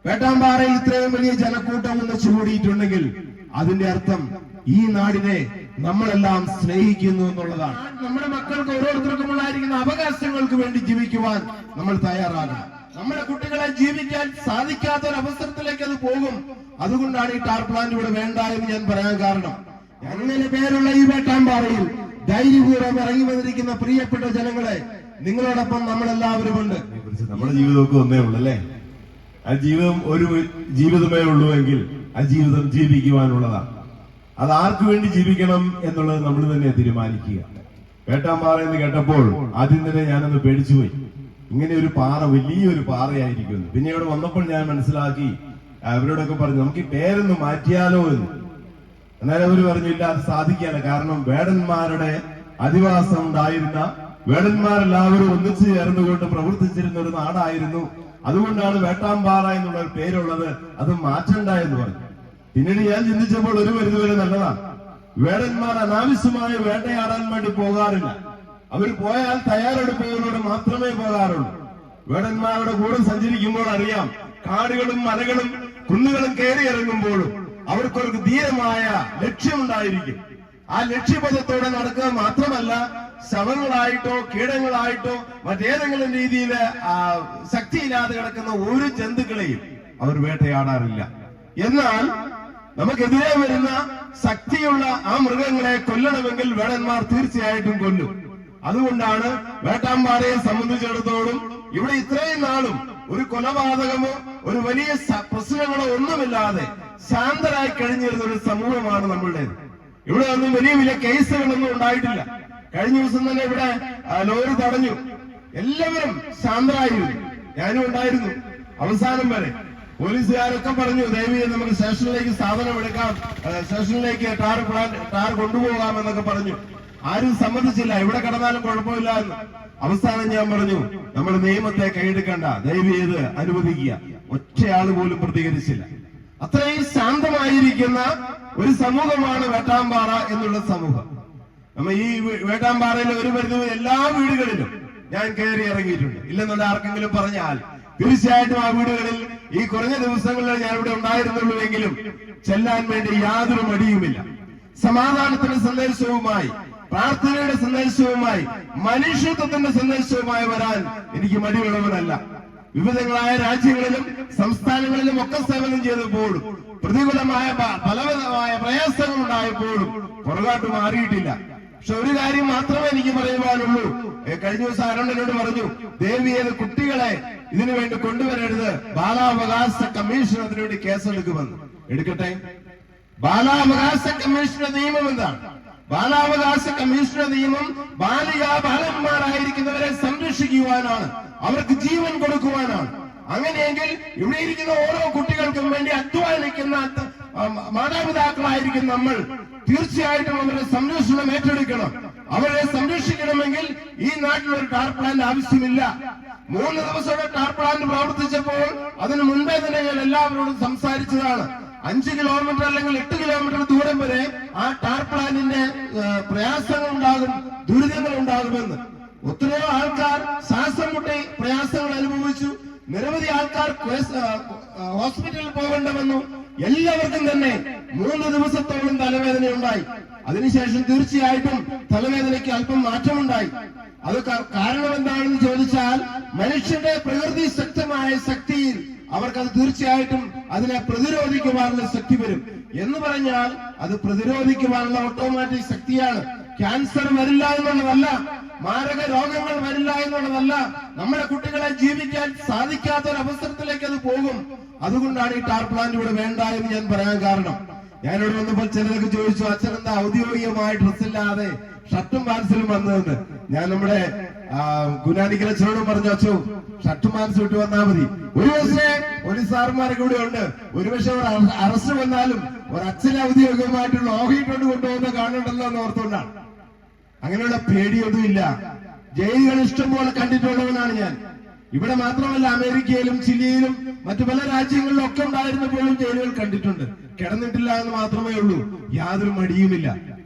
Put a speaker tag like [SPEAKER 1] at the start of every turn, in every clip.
[SPEAKER 1] വേട്ടാമ്പാറയിൽ ഇത്രയും വലിയ ജനക്കൂട്ടം ഒന്നിച്ചു കൂടിയിട്ടുണ്ടെങ്കിൽ അതിന്റെ അർത്ഥം ഈ നാടിനെ നമ്മളെല്ലാം സ്നേഹിക്കുന്നു എന്നുള്ളതാണ്. നമ്മുടെ മക്കൾക്ക് ഓരോരുത്തർക്കും ഉണ്ടായിരിക്കുന്ന അവകാശങ്ങൾക്ക് വേണ്ടി ജീവിക്കുവാൻ നമ്മൾ തയ്യാറാകണം. നമ്മുടെ കുട്ടികളെ ജീവിക്കാൻ സാധിക്കാത്ത ഒരു അവസരത്തിലേക്ക് അത് പോകും. അതുകൊണ്ടാണ് ഈ ടാർ പ്ലാന്റ് ഇവിടെ വേണ്ട എന്ന് ഞാൻ പറയാൻ കാരണം. അങ്ങനെ പേരുള്ള ഈ വേട്ടാമ്പാറയിൽ ധൈര്യപൂർവ്വം ഇറങ്ങി വന്നിരിക്കുന്ന പ്രിയപ്പെട്ട ജനങ്ങളെ, നിങ്ങളോടൊപ്പം നമ്മളെല്ലാവരും ഉണ്ട്.
[SPEAKER 2] നമ്മുടെ ജീവിതമൊക്കെ ഒന്നേ ഉള്ളൂ അല്ലേ? ആ ജീവിതം ഒരു ജീവിതമേ ഉള്ളൂ എങ്കിൽ ആ ജീവിതം ജീവിക്കുവാനുള്ളതാണ്. അത് ആർക്കു വേണ്ടി ജീവിക്കണം എന്നുള്ളത് നമ്മൾ തന്നെ തീരുമാനിക്കുക. വേട്ടാമ്പാറ എന്ന് കേട്ടപ്പോൾ ആദ്യം തന്നെ ഞാനൊന്ന് പേടിച്ചുപോയി. ഇങ്ങനെ ഒരു പാറ, വലിയൊരു പാറയായിരിക്കുന്നു. പിന്നെ ഇവിടെ വന്നപ്പോൾ ഞാൻ മനസ്സിലാക്കി, അവരോടൊക്കെ പറഞ്ഞു നമുക്ക് ഈ പേരൊന്ന് മാറ്റിയാലോ എന്ന്. എന്നാലും അവർ പറഞ്ഞില്ല, അത് സാധിക്കാല്ല. കാരണം വേടന്മാരുടെ അധിവാസം ഉണ്ടായിരുന്ന, വേടന്മാരെല്ലാവരും ഒന്നിച്ചു ചേർന്നുകൊണ്ട് പ്രവർത്തിച്ചിരുന്ന ഒരു നാടായിരുന്നു. അതുകൊണ്ടാണ് വേട്ടാമ്പാറ എന്നുള്ള ഒരു പേരുള്ളത്, അത് മാറ്റണ്ട എന്ന് പറഞ്ഞു. പിന്നീട് ഞാൻ ചിന്തിച്ചപ്പോൾ ഒരു പരിധിവരെ നല്ലതാണ്. വേടന്മാർ അനാവശ്യമായ വേട്ടയാടാൻ വേണ്ടി പോകാറില്ല. അവർ പോയാൽ തയ്യാറെടുപ്പുകളോട് മാത്രമേ പോകാറുള്ളൂ. വേടന്മാരുടെ കൂടെ സഞ്ചരിക്കുമ്പോൾ അറിയാം, കാടുകളും മലകളും കുന്നുകളും കയറി ഇറങ്ങുമ്പോഴും അവർക്കൊരു ധീരമായ ലക്ഷ്യമുണ്ടായിരിക്കും. ആ ലക്ഷ്യപഥത്തോടെ നടക്കുക മാത്രമല്ല, ശവങ്ങളായിട്ടോ കീടങ്ങളായിട്ടോ മറ്റേതെങ്കിലും രീതിയിൽ ശക്തിയില്ലാതെ കിടക്കുന്ന ഒരു ജന്തുക്കളെയും അവർ വേട്ടയാടാറില്ല. എന്നാൽ നമുക്കെതിരെ വരുന്ന ശക്തിയുള്ള ആ മൃഗങ്ങളെ കൊല്ലണമെങ്കിൽ വേടന്മാർ തീർച്ചയായിട്ടും കൊല്ലും. അതുകൊണ്ടാണ് വേട്ടാമ്പാറയെ സംബന്ധിച്ചിടത്തോളം ഇവിടെ ഇത്രയും നാളും ഒരു കൊലപാതകമോ ഒരു വലിയ പ്രശ്നങ്ങളോ ഒന്നുമില്ലാതെ ശാന്തരായി കഴിഞ്ഞിരുന്ന ഒരു സമൂഹമാണ് നമ്മളുടേത്. ഇവിടെ ഒന്നും വലിയ വലിയ കേസുകളൊന്നും ഉണ്ടായിട്ടില്ല. കഴിഞ്ഞ ദിവസം തന്നെ ഇവിടെ ലോറി തടഞ്ഞു. എല്ലാവരും ശാന്തരായിരുന്നു. ഞാനും ഉണ്ടായിരുന്നു അവസാനം വരെ. പോലീസുകാരൊക്കെ പറഞ്ഞു, ദയവ് നമുക്ക് സ്റ്റേഷനിലേക്ക് സാധനം എടുക്കാം, സ്റ്റേഷനിലേക്ക് ടാർ കൊണ്ടുപോകാമെന്നൊക്കെ പറഞ്ഞു. ആരും സമ്മതിച്ചില്ല. ഇവിടെ കിടന്നാലും കുഴപ്പമില്ല എന്ന്. അവസാനം ഞാൻ പറഞ്ഞു, നമ്മൾ നിയമത്തെ കൈയെടുക്കണ്ട, ദയവ് ചെയ്ത് അനുവദിക്കുക. ഒറ്റയാള് പോലും പ്രതികരിച്ചില്ല. അത്രയും ശാന്തമായിരിക്കുന്ന ഒരു സമൂഹമാണ് വേട്ടാമ്പാറ എന്നുള്ള സമൂഹം. നമ്മ ഈ വേട്ടാമ്പാറയിലെ ഒരു പരിധി എല്ലാ വീടുകളിലും ഞാൻ കയറി ഇറങ്ങിയിട്ടുണ്ട്. ഇല്ലെന്നുള്ള ആർക്കെങ്കിലും പറഞ്ഞാൽ തീർച്ചയായിട്ടും ആ വീടുകളിൽ ഈ കുറഞ്ഞ ദിവസങ്ങളിൽ ഞാൻ ഇവിടെ ഉണ്ടായിരുന്നുള്ളൂവെങ്കിലും ചെല്ലാൻ വേണ്ടി യാതൊരു മടിയുമില്ല. സമാധാനത്തിന്റെ സന്ദേശവുമായി, പ്രാർത്ഥനയുടെ സന്ദേശവുമായി, മനുഷ്യത്വത്തിന്റെ സന്ദേശവുമായി വരാൻ എനിക്ക് മടിയുള്ളവനല്ല. വിവിധങ്ങളായ രാജ്യങ്ങളിലും സംസ്ഥാനങ്ങളിലും ഒക്കെ സേവനം ചെയ്തപ്പോഴും പ്രതികൂലമായ പലവിധമായ പ്രയാസങ്ങൾ ഉണ്ടായപ്പോഴും പുറകോട്ട് മാറിയിട്ടില്ല. പക്ഷെ ഒരു കാര്യം മാത്രമേ എനിക്ക് പറയുവാനുള്ളൂ. കഴിഞ്ഞ ദിവസം അരുണനോട് പറഞ്ഞു, ദേവിയത് കുട്ടികളെ ഇതിനു വേണ്ടി കൊണ്ടുവരരുത്, ബാലാവകാശ കമ്മീഷൻ അതിനുവേണ്ടി കേസെടുക്കുമെന്ന്. എടുക്കട്ടെ. ബാലാവകാശ കമ്മീഷന്റെ നിയമം എന്താണ്? ബാലാവകാശ കമ്മീഷന്റെ നിയമം ബാലന്മാരായിരിക്കുന്നവരെ സംരക്ഷിക്കുവാനാണ്, അവർക്ക് ജീവൻ കൊടുക്കുവാനാണ്. അങ്ങനെയെങ്കിൽ ഇവിടെ ഇരിക്കുന്ന ഓരോ കുട്ടികൾക്കും വേണ്ടി അധ്വാനിക്കുന്ന മാതാപിതാക്കളായിരിക്കും നമ്മൾ. തീർച്ചയായിട്ടും അവരുടെ സംരക്ഷണം ഏറ്റെടുക്കണം. അവരെ സംരക്ഷിക്കണമെങ്കിൽ ഈ നാട്ടിൽ ഒരു ടാർ പ്ലാന്റ് ആവശ്യമില്ല. 3 ദിവസത്തെ ടാർ പ്ലാന്റ് പ്രവർത്തിച്ചപ്പോൾ അതിന് മുൻപേ തന്നെ ഞാൻ എല്ലാവരോടും സംസാരിച്ചതാണ്. 5 കിലോമീറ്റർ അല്ലെങ്കിൽ 8 കിലോമീറ്റർ ദൂരം വരെ ആ ടാർ പ്ലാന്റിന്റെ പ്രയാസങ്ങൾ ഉണ്ടാകും, ദുരിതങ്ങൾ ഉണ്ടാകുമെന്ന്. ഒത്തിരിയോ ആൾക്കാർ ശ്വാസം മുട്ടി പ്രയാസങ്ങൾ അനുഭവിച്ചു. നിരവധി ആൾക്കാർ ഹോസ്പിറ്റലിൽ പോകേണ്ട വന്നു. എല്ലാവർക്കും തന്നെ 3 ദിവസത്തോളം തലവേദന ഉണ്ടായി. അതിനുശേഷം തീർച്ചയായിട്ടും തലവേദനയ്ക്ക് അല്പം മാറ്റമുണ്ടായി. അത് കാരണം എന്താണെന്ന് ചോദിച്ചാൽ, മനുഷ്യന്റെ പ്രകൃതി ശക്തമായ ശക്തിയിൽ അവർക്കത് തീർച്ചയായിട്ടും അതിനെ പ്രതിരോധിക്കുവാനുള്ള ശക്തി വരും. എന്ന് പറഞ്ഞാൽ അത് പ്രതിരോധിക്കുവാനുള്ള ഓട്ടോമാറ്റിക് ശക്തിയാണ്. ക്യാൻസർ വരില്ല എന്നുള്ളതല്ല, മാരക രോഗങ്ങൾ വരില്ല എന്നുള്ളതല്ല, നമ്മുടെ കുട്ടികളെ ജീവിക്കാൻ സാധിക്കാത്ത ഒരു അവസരത്തിലേക്ക് അത് പോകും. അതുകൊണ്ടാണ് ഈ ടാർ പ്ലാന്റ് ഇവിടെ വേണ്ട എന്ന് ഞാൻ പറയാൻ കാരണം. ഞാനിവിടെ വന്നപ്പോൾ ചിലരൊക്കെ ചോദിച്ചു, അച്ഛനെന്താ ഔദ്യോഗികമായ ഡ്രസ്സില്ലാതെ ഷർട്ടും പാൻസിലും വന്നതെന്ന്. ഞാൻ നമ്മുടെ കുനാനിക്കലച്ഛനോടും പറഞ്ഞു, അച്ഛോ ഷർട്ടും പാൻസും ഇട്ട് വന്നാൽ മതി. ഒരുപക്ഷെ പോലീസ് സാറുമാരൊക്കെ ഇവിടെ ഉണ്ട്. ഒരുപക്ഷെ അറസ്റ്റ് വന്നാലും ഒരച്ഛനെ ഔദ്യോഗികമായിട്ടുള്ള ഓഹരിക്കൊണ്ട് കൊണ്ടുപോകുന്ന കാണണ്ടല്ലോ എന്ന് ഓർത്തുകൊണ്ടാണ്. അങ്ങനെയുള്ള പേടിയൊന്നുമില്ല. ജയിലുകൾ ഇഷ്ടംപോലെ കണ്ടിട്ടുള്ളവനാണ് ഞാൻ. ഇവിടെ മാത്രമല്ല, അമേരിക്കയിലും ചിലിയിലും മറ്റു പല രാജ്യങ്ങളിലും ഒക്കെ ഉണ്ടായിരുന്നപ്പോഴും ജയിലുകൾ കണ്ടിട്ടുണ്ട്. കിടന്നിട്ടില്ല എന്ന് മാത്രമേ ഉള്ളൂ. യാതൊരു മടിയുമില്ല.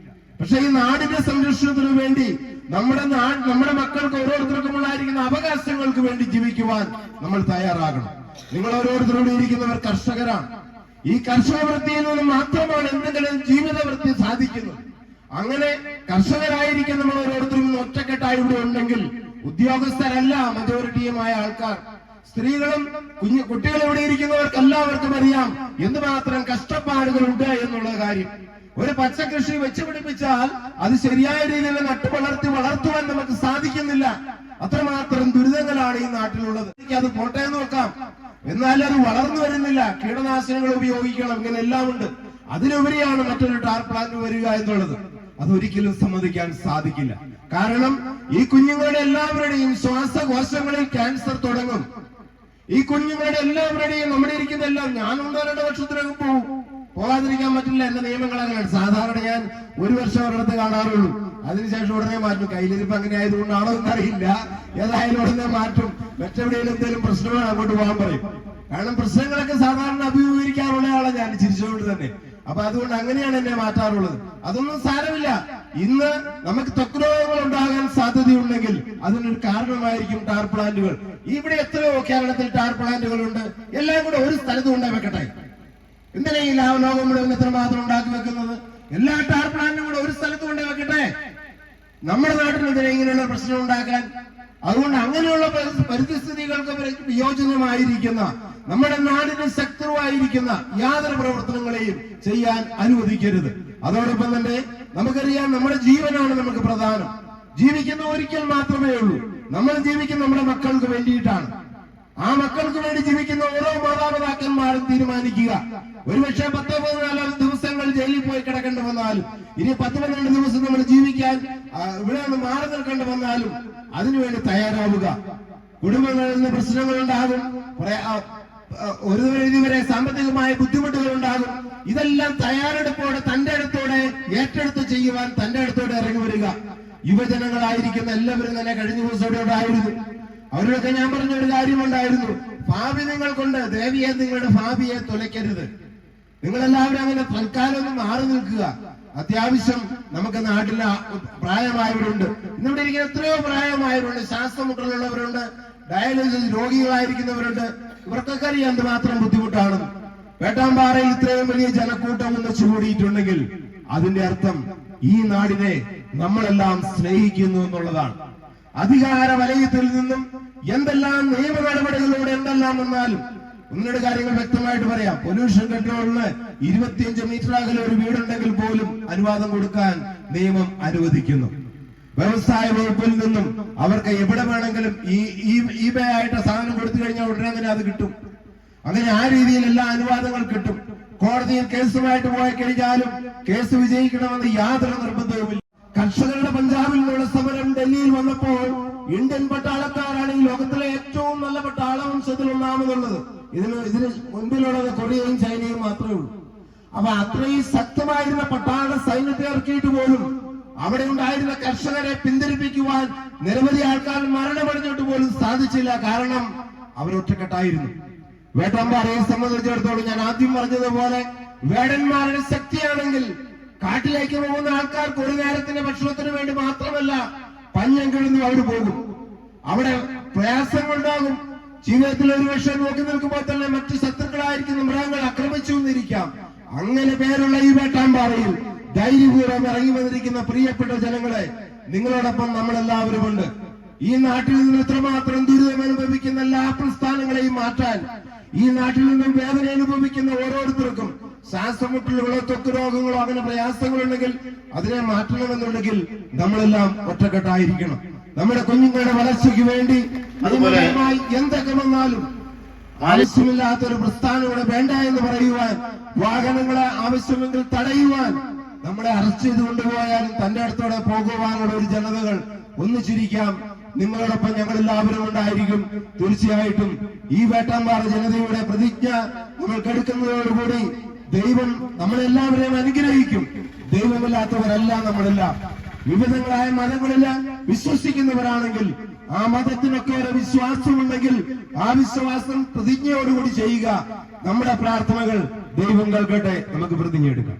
[SPEAKER 2] പക്ഷെ ഈ നാടിന്റെ സംരക്ഷണത്തിനു വേണ്ടി നമ്മുടെ മക്കൾക്ക് ഓരോരുത്തർക്കും ഉണ്ടായിരിക്കുന്ന അവകാശങ്ങൾക്ക് വേണ്ടി ജീവിക്കുവാൻ നമ്മൾ തയ്യാറാകണം.
[SPEAKER 1] നിങ്ങൾ ഓരോരുത്തരോട് ഇരിക്കുന്നവർ കർഷകരാണ്. ഈ കർഷക വൃത്തിയിൽ നിന്ന് മാത്രമാണ് എന്തെങ്കിലും ജീവിത വൃത്തി സാധിക്കുന്നത്. അങ്ങനെ കർഷകരായിരിക്കും നമ്മൾ ഓരോരുത്തരും ഒറ്റക്കെട്ടായി ഇവിടെ ഉണ്ടെങ്കിൽ ഉദ്യോഗസ്ഥരല്ല മജോറിറ്റിയുമായ ആൾക്കാർ. സ്ത്രീകളും കുട്ടികളും ഇവിടെ ഇരിക്കുന്നവർക്ക് എല്ലാവർക്കും അറിയാം എന്തുമാത്രം കഷ്ടപ്പാടുകളുണ്ട് എന്നുള്ള കാര്യം. ഒരു പച്ചക്കൃഷി വെച്ചുപിടിപ്പിച്ചാൽ അത് ശരിയായ രീതിയിൽ വളർത്തുവാൻ നമുക്ക് സാധിക്കുന്നില്ല. അത്രമാത്രം ദുരിതങ്ങളാണ് ഈ നാട്ടിലുള്ളത്. അത് പോട്ടെ നോക്കാം, എന്നാൽ അത് വളർന്നു വരുന്നില്ല. കീടനാശിനികൾ ഉപയോഗിക്കണം, ഇങ്ങനെ എല്ലാം ഉണ്ട്. അതിനുപരിയാണ് മറ്റൊരു ടാർ പ്ലാന്റ് വരിക എന്നുള്ളത്. അതൊരിക്കലും സമ്മതിക്കാൻ സാധിക്കില്ല. കാരണം ഈ കുഞ്ഞുങ്ങളുടെ എല്ലാവരുടെയും ശ്വാസകോശങ്ങളിൽ ക്യാൻസർ തുടങ്ങും. ഈ കുഞ്ഞുങ്ങളുടെ എല്ലാവരുടെയും നമ്മുടെ ഇരിക്കുന്ന എല്ലാം, ഞാൻ 1-2 വർഷത്തിനകം പോകാതിരിക്കാൻ പറ്റില്ല. എന്റെ നിയമങ്ങൾ അങ്ങനെയാണ്. സാധാരണ ഞാൻ 1 വർഷം ഒരിടത്ത് കാണാറുള്ളൂ, അതിനുശേഷം ഉടനെ മാറ്റും. കയ്യിലിരിപ്പ് അങ്ങനെ ആയതുകൊണ്ടാണോ എന്നറിയില്ല. ഏതായാലും ഉടനെ മാറ്റും. മറ്റെവിടെയും എന്തെങ്കിലും പ്രശ്നങ്ങൾ അങ്ങോട്ട് പോകാൻ പറയും. കാരണം പ്രശ്നങ്ങളൊക്കെ സാധാരണ അഭിമുഖീകരിക്കാറുള്ള ആളാണ് ഞാൻ, ചിരിച്ചുകൊണ്ട് തന്നെ. അപ്പൊ അതുകൊണ്ട് അങ്ങനെയാണ് എന്നെ മാറ്റാറുള്ളത്. അതൊന്നും സാരമില്ല. ഇന്ന് നമുക്ക് ത്വക്ക് രോഗങ്ങൾ ഉണ്ടാകാൻ സാധ്യതയുണ്ടെങ്കിൽ അതിനൊരു കാരണമായിരിക്കും ടാർ പ്ലാന്റുകൾ. ഇവിടെ എത്രയോ കേരളത്തിൽ ടാർ പ്ലാന്റുകൾ ഉണ്ട്. എല്ലാം കൂടെ ഒരു സ്ഥലത്ത് കൊണ്ടേ വെക്കട്ടെ. എന്തിനാ ഈ ലോകം മുഴുവൻ എത്രമാത്രം ഉണ്ടാക്കി വെക്കുന്നത്? എല്ലാ ടാർ പ്ലാന്റും കൂടെ ഒരു സ്ഥലത്ത് കൊണ്ടേ വെക്കട്ടെ. നമ്മുടെ നാട്ടിൽ എന്തിനാ ഇങ്ങനെയുള്ള പ്രശ്നം ഉണ്ടാക്കാൻ? അതുകൊണ്ട് അങ്ങനെയുള്ള പരിസ്ഥിതികൾക്ക് വിയോജനമായിരിക്കുന്ന, നമ്മുടെ നാടിന് ശക്തമായിരിക്കുന്ന യാതൊരു പ്രവർത്തനങ്ങളെയും ചെയ്യാൻ അനുവദിക്കരുത്. അതോടൊപ്പം തന്നെ നമുക്കറിയാം, നമ്മുടെ ജീവനാണ് നമുക്ക് പ്രധാനം. ജീവിക്കുന്ന ഒരിക്കൽ മാത്രമേ ഉള്ളൂ. നമ്മൾ ജീവിക്കുന്ന നമ്മുടെ മക്കൾക്ക് വേണ്ടിയിട്ടാണ്. ആ മക്കൾക്ക് വേണ്ടി ജീവിക്കുന്ന ഓരോ മാതാപിതാക്കന്മാരും തീരുമാനിക്കുക. ഒരുപക്ഷെ 10-14 ദിവസങ്ങൾ ജയിലിൽ പോയി കിടക്കേണ്ടി വന്നാലും, ഇനി 10-12 ദിവസം നമ്മൾ ജീവിക്കാൻ ഇവിടെ നിന്ന് മാറി നിൽക്കേണ്ടി വന്നാലും അതിനുവേണ്ടി തയ്യാറാവുക. കുടുംബങ്ങളിൽ നിന്ന് പ്രശ്നങ്ങൾ ഉണ്ടാകും, ഒരു പരിധിവരെ സാമ്പത്തികമായ ബുദ്ധിമുട്ടുകൾ ഉണ്ടാകും. ഇതെല്ലാം തയ്യാറെടുപ്പോടെ, തന്റെ അടുത്തോടെ ഏറ്റെടുത്ത് ചെയ്യുവാൻ തന്റെ അടുത്തോടെ ഇറങ്ങി വരിക. യുവജനങ്ങളായിരിക്കുന്ന എല്ലാവരും തന്നെ കഴിഞ്ഞ ദിവസം ഇവിടെ ഉണ്ടായിരുന്നു. അവരോടൊക്കെ ഞാൻ പറഞ്ഞൊരു കാര്യമുണ്ടായിരുന്നു. ഭാവി നിങ്ങൾക്കുണ്ട്, ദേവിയെ നിങ്ങളുടെ ഭാവിയെ തുലയ്ക്കരുത്. നിങ്ങളെല്ലാവരും അങ്ങനെ തൽക്കാലം ഒന്ന് മാറി നിൽക്കുക. അത്യാവശ്യം നമുക്ക് നാട്ടിൽ പ്രായമായവരുണ്ട്. ഇന്നിവിടെ ഇരിക്കുന്ന എത്രയോ പ്രായമായവരുണ്ട്, ശ്വാസമുട്ടലുള്ളവരുണ്ട്, ഡയാലിസിസ് രോഗികളായിരിക്കുന്നവരുണ്ട്. ഇവർക്കൊക്കെ അറിയാം എന്തുമാത്രം ബുദ്ധിമുട്ടാണ്. വേട്ടാമ്പാറയിൽ ഇത്രയും വലിയ ജനക്കൂട്ടം ഒന്ന് ചൂടിയിട്ടുണ്ടെങ്കിൽ അതിന്റെ അർത്ഥം ഈ നാടിനെ നമ്മളെല്ലാം സ്നേഹിക്കുന്നു എന്നുള്ളതാണ്. അധികാര വലയത്തിൽ നിന്നും എന്തെല്ലാം നിയമ നടപടികളിലൂടെ എന്തെല്ലാം വന്നാലും ഒന്നിയുടെ കാര്യങ്ങൾ വ്യക്തമായിട്ട് പറയാം. പൊല്യൂഷൻ കൺട്രോളിന് 25 മീറ്റർ അകലെ ഒരു വീടുണ്ടെങ്കിൽ പോലും അനുവാദം കൊടുക്കാൻ നിയമം അനുവദിക്കുന്നു. വ്യവസായ വകുപ്പിൽ നിന്നും അവർക്ക് എവിടെ വേണമെങ്കിലും ഈ ബേ ആയിട്ട് സാധനം കൊടുത്തു കഴിഞ്ഞാൽ ഉടനെ തന്നെ അത് കിട്ടും. അങ്ങനെ ആ രീതിയിൽ എല്ലാ അനുവാദങ്ങൾ കിട്ടും. കോടതിയിൽ കേസുമായിട്ട് പോയി കഴിഞ്ഞാലും കേസ് വിജയിക്കണമെന്ന് യാതൊരു നിർബന്ധവുമില്ല. കർഷകരുടെ പഞ്ചാബിൽ നിന്നുള്ള സമരം ഡൽഹിയിൽ വന്നപ്പോൾ ഇന്ത്യൻ പട്ടാളക്കാരാണ് ഈ ലോകത്തിലെ ഏറ്റവും നല്ല പട്ടാളവംശത്തിൽ ഒന്നാമതുള്ളത്. ഇതിന് മുൻപിലുള്ളത് കൊറിയയും ചൈനയും മാത്രമേ ഉള്ളൂ. അപ്പൊ അത്രയും ശക്തമായിരുന്ന പട്ടാള സൈന്യത്തെ ഇറക്കിയിട്ട് പോലും അവിടെ ഉണ്ടായിരുന്ന കർഷകരെ പിന്തിരിപ്പിക്കുവാൻ നിരവധി ആൾക്കാർ മരണമടഞ്ഞിട്ട് പോലും സാധിച്ചില്ല. കാരണം അവരൊറ്റക്കെട്ടായിരുന്നു. വേട്ടമ്പാറയെ സംബന്ധിച്ചിടത്തോളം ഞാൻ ആദ്യം പറഞ്ഞതുപോലെ വേടന്മാരുടെ ശക്തിയാണെങ്കിൽ കാട്ടിലേക്ക് പോകുന്ന ആൾക്കാർക്ക് ഒരു നേരത്തിന്റെ ഭക്ഷണത്തിന് വേണ്ടി മാത്രമല്ല പഞ്ഞം കിഴന്നു അവർ പോകും. അവിടെ പ്രയാസങ്ങളുണ്ടാകും. ജീവിതത്തിൽ ഒരു വർഷം നോക്കി നിൽക്കുമ്പോൾ തന്നെ മറ്റു ശത്രുക്കളായിരിക്കുന്ന മൃഗങ്ങൾ ആക്രമിച്ചു എന്നിരിക്കാം. അങ്ങനെ പേരുള്ള ഈ വേട്ടാമ്പാറയിൽ ധൈര്യപൂർവ്വം ഇറങ്ങി വന്നിരിക്കുന്ന പ്രിയപ്പെട്ട ജനങ്ങളെ, നിങ്ങളോടൊപ്പം നമ്മളെല്ലാവരുമുണ്ട്. ഈ നാട്ടിൽ നിന്ന് ഇത്രമാത്രം ദുരിതം അനുഭവിക്കുന്ന എല്ലാ പ്രസ്ഥാനങ്ങളെയും മാറ്റാൻ, ഈ നാട്ടിൽ നിന്നും വേദന അനുഭവിക്കുന്ന ഓരോരുത്തർക്കും ശ്വാസമുട്ടലുകളോ ത്വക്ക് രോഗങ്ങളോ അങ്ങനെ പ്രയാസങ്ങളുണ്ടെങ്കിൽ അതിനെ മാറ്റണമെന്നുണ്ടെങ്കിൽ നമ്മളെല്ലാം ഒറ്റക്കെട്ടായിരിക്കണം. നമ്മുടെ കുഞ്ഞുങ്ങളുടെ വളർച്ചയ്ക്ക് വേണ്ടി എന്തൊക്കെ വന്നാലും ആവശ്യമില്ലാത്തൊരു പ്രസ്ഥാനം ഇവിടെ വേണ്ട എന്ന് പറയുവാൻ, വാഹനങ്ങളെ ആവശ്യമെങ്കിൽ തടയുവാൻ, നമ്മളെ അറസ്റ്റ് ചെയ്ത് കൊണ്ടുപോയാലും തന്റെ അടുത്തോടെ പോകുവാനുള്ള ഒരു ജനതകൾ ഒന്നിച്ചിരിക്കാം. നിങ്ങളോടൊപ്പം ഞങ്ങളെല്ലാവരും ഉണ്ടായിരിക്കും. തീർച്ചയായിട്ടും ഈ വേട്ടാമ്പാറ ജനതയുടെ പ്രതിജ്ഞ നമ്മൾ കെടുക്കുന്നതോടുകൂടി ദൈവം നമ്മളെല്ലാവരെയും അനുഗ്രഹിക്കും. ദൈവമില്ലാത്തവരല്ല നമ്മളെല്ലാം. വിവിധങ്ങളായ മതങ്ങളിൽ വിശ്വസിക്കുന്നവരാണെങ്കിൽ ആ മതത്തിനൊക്കെ ഒരു വിശ്വാസമുണ്ടെങ്കിൽ ആ വിശ്വാസം പ്രതിജ്ഞയോടുകൂടി ചെയ്യുക. നമ്മുടെ പ്രാർത്ഥനകൾ ദൈവം കേൾക്കട്ടെ. നമുക്ക് പ്രതിജ്ഞ എടുക്കാം.